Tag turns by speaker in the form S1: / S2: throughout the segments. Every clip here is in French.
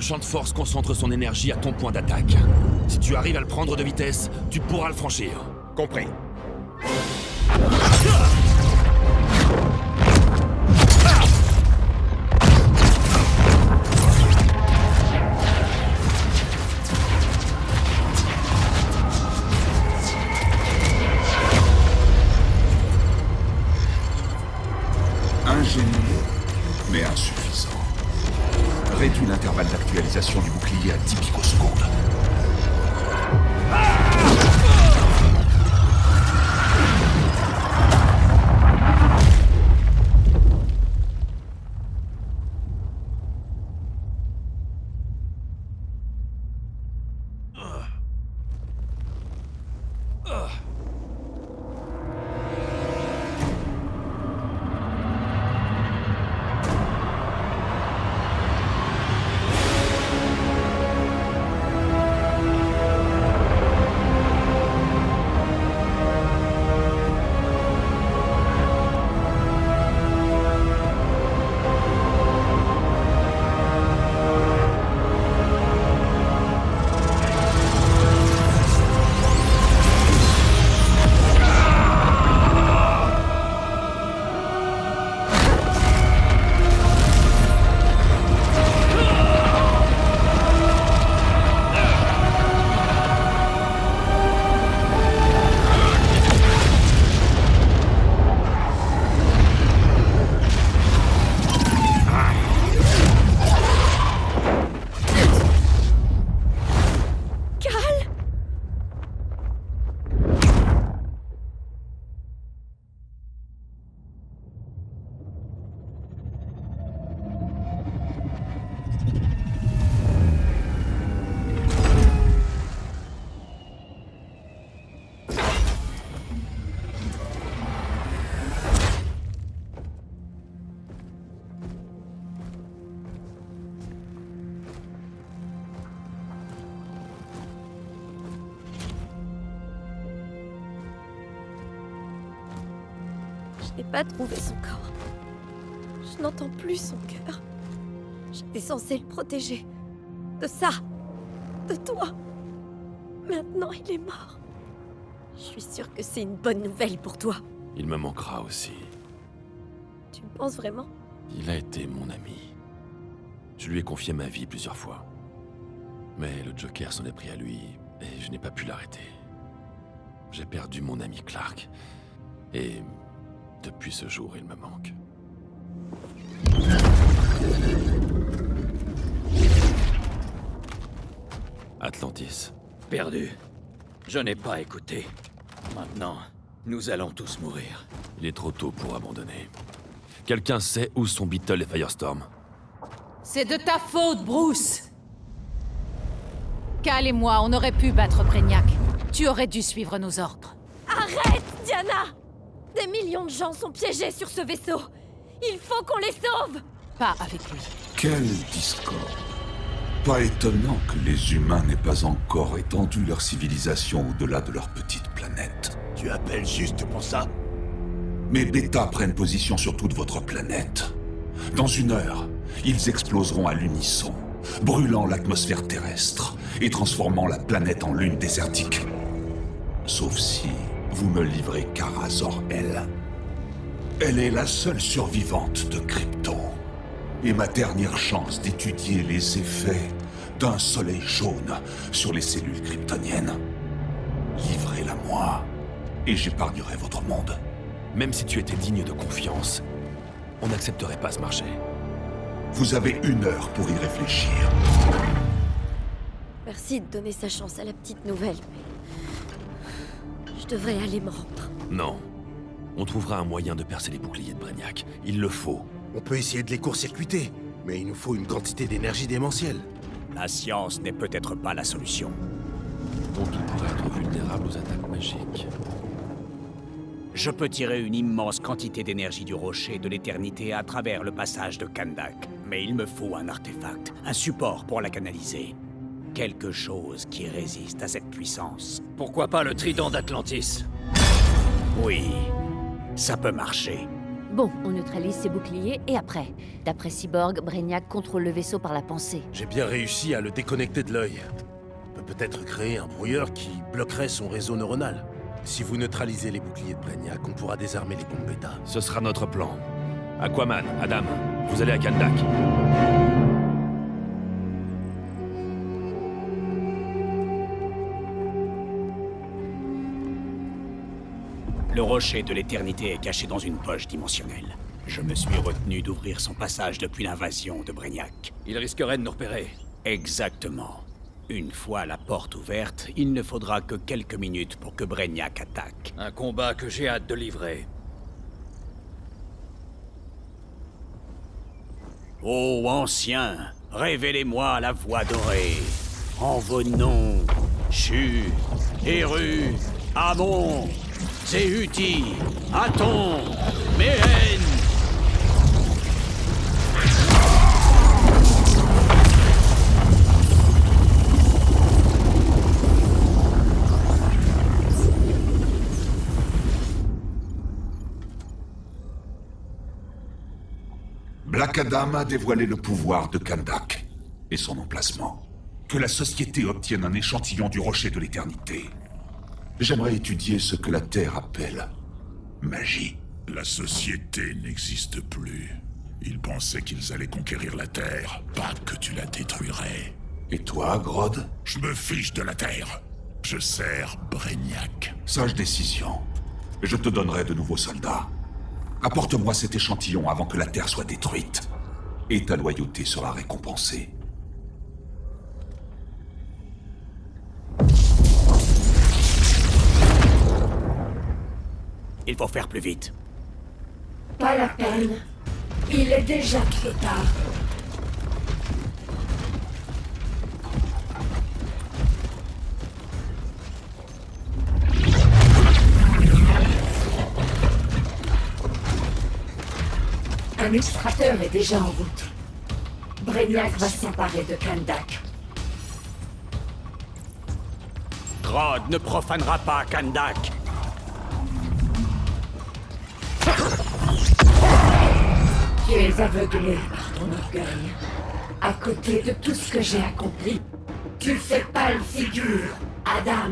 S1: champ de force concentre son énergie à ton point d'attaque. Si tu arrives à le prendre de vitesse, tu pourras le franchir.
S2: Compris.
S3: Ingénieux, mais insuffisant. Réduis l'intervalle d'actualisation du bouclier à 10 picosecondes.
S4: Je n'ai pas trouvé son corps. Je n'entends plus son cœur. J'étais censée le protéger. De ça. De toi. Maintenant, il est mort. Je suis sûre que c'est une bonne nouvelle pour toi.
S1: Il me manquera aussi.
S4: Tu me penses vraiment?
S1: Il a été mon ami. Je lui ai confié ma vie plusieurs fois. Mais le Joker s'en est pris à lui, et je n'ai pas pu l'arrêter. J'ai perdu mon ami Clark. Et depuis ce jour, il me manque. Atlantis.
S5: Perdu. Je n'ai pas écouté. Maintenant, nous allons tous mourir.
S1: Il est trop tôt pour abandonner. Quelqu'un sait où sont Beetle et Firestorm?
S6: C'est de ta faute, Bruce! Cal et moi, on aurait pu battre Brainiac. Tu aurais dû suivre nos ordres.
S4: Arrête, Diana! Des millions de gens sont piégés sur ce vaisseau. Il faut qu'on les sauve!
S6: Pas avec lui.
S3: Quelle discorde. Pas étonnant que les humains n'aient pas encore étendu leur civilisation au-delà de leur petite planète.
S2: Tu appelles juste pour ça?
S3: Mes bêtas prennent position sur toute votre planète. Dans 1 heure, ils exploseront à l'unisson, brûlant l'atmosphère terrestre et transformant la planète en lune désertique. Sauf si vous me livrez Kara Zor-El. Elle est la seule survivante de Krypton. Et ma dernière chance d'étudier les effets d'un soleil jaune sur les cellules kryptoniennes. Livrez-la-moi, et j'épargnerai votre monde.
S1: Même si tu étais digne de confiance, on n'accepterait pas ce marché.
S3: Vous avez 1 heure pour y réfléchir.
S4: Merci de donner sa chance à la petite nouvelle, mais... je devrais aller me rendre.
S1: Non. On trouvera un moyen de percer les boucliers de Brainiac. Il le faut.
S2: On peut essayer de les court-circuiter, mais il nous faut une quantité d'énergie démentielle.
S5: La science n'est peut-être pas la solution.
S1: Donc il pourrait être vulnérable aux attaques magiques.
S5: Je peux tirer une immense quantité d'énergie du rocher de l'éternité à travers le passage de Kandak. Mais il me faut un artefact, un support pour la canaliser. Quelque chose qui résiste à cette puissance.
S7: Pourquoi pas le trident d'Atlantis?
S5: Oui, ça peut marcher.
S6: Bon, on neutralise ses boucliers, et après? D'après Cyborg, Brainiac contrôle le vaisseau par la pensée.
S2: J'ai bien réussi à le déconnecter de l'œil. On peut peut-être créer un brouilleur qui bloquerait son réseau neuronal. Si vous neutralisez les boucliers de Brainiac, on pourra désarmer les bombes bêta.
S1: Ce sera notre plan. Aquaman, Adam, vous allez à Kandak.
S5: Le rocher de l'éternité est caché dans une poche dimensionnelle. Je me suis retenu d'ouvrir son passage depuis l'invasion de Brainiac.
S7: Il risquerait de nous repérer.
S5: Exactement. Une fois la porte ouverte, il ne faudra que quelques minutes pour que Brainiac attaque.
S7: Un combat que j'ai hâte de livrer.
S5: Ô anciens, révélez-moi la voie dorée. En vos noms, Shu, Eru, Amon, Zehuti, Aton, Mehen.
S3: Black Adam a dévoilé le pouvoir de Kandak et son emplacement. Que la société obtienne un échantillon du rocher de l'éternité. J'aimerais étudier ce que la Terre appelle magie.
S8: La société n'existe plus. Ils pensaient qu'ils allaient conquérir la Terre, pas que tu la détruirais.
S3: Et toi, Grodd?
S8: Je me fiche de la Terre. Je sers Brainiac.
S3: Sage décision. Je te donnerai de nouveaux soldats. Apporte-moi cet échantillon avant que la Terre soit détruite. Et ta loyauté sera récompensée.
S5: Il faut faire plus vite.
S9: Pas la peine. Il est déjà trop tard. Un extracteur est déjà en route. Brainiac va s'emparer de Kandak.
S5: Grodd ne profanera pas Kandak.
S9: Tu es aveuglé par ton orgueil. À côté de tout ce que j'ai accompli, tu fais pâle figure, Adam.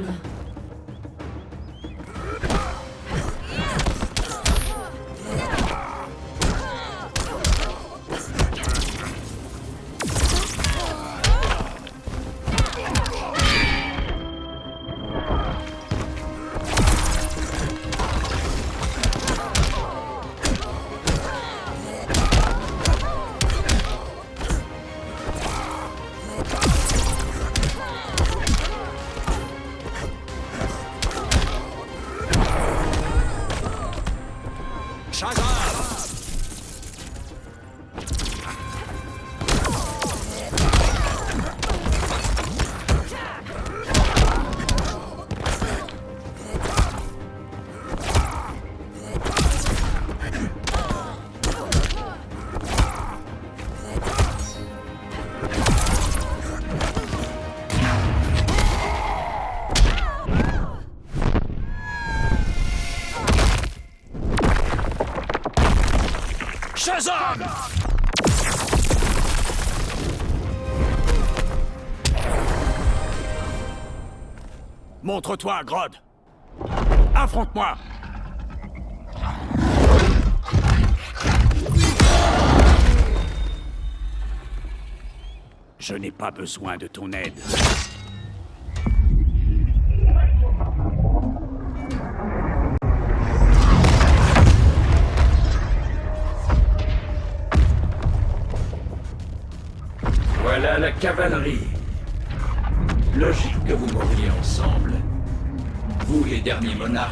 S5: Shazam! Montre-toi, Grodd. Affronte-moi. Je n'ai pas besoin de ton aide.
S7: Voilà la cavalerie. Logique que vous mouriez ensemble. Vous, les derniers monarques.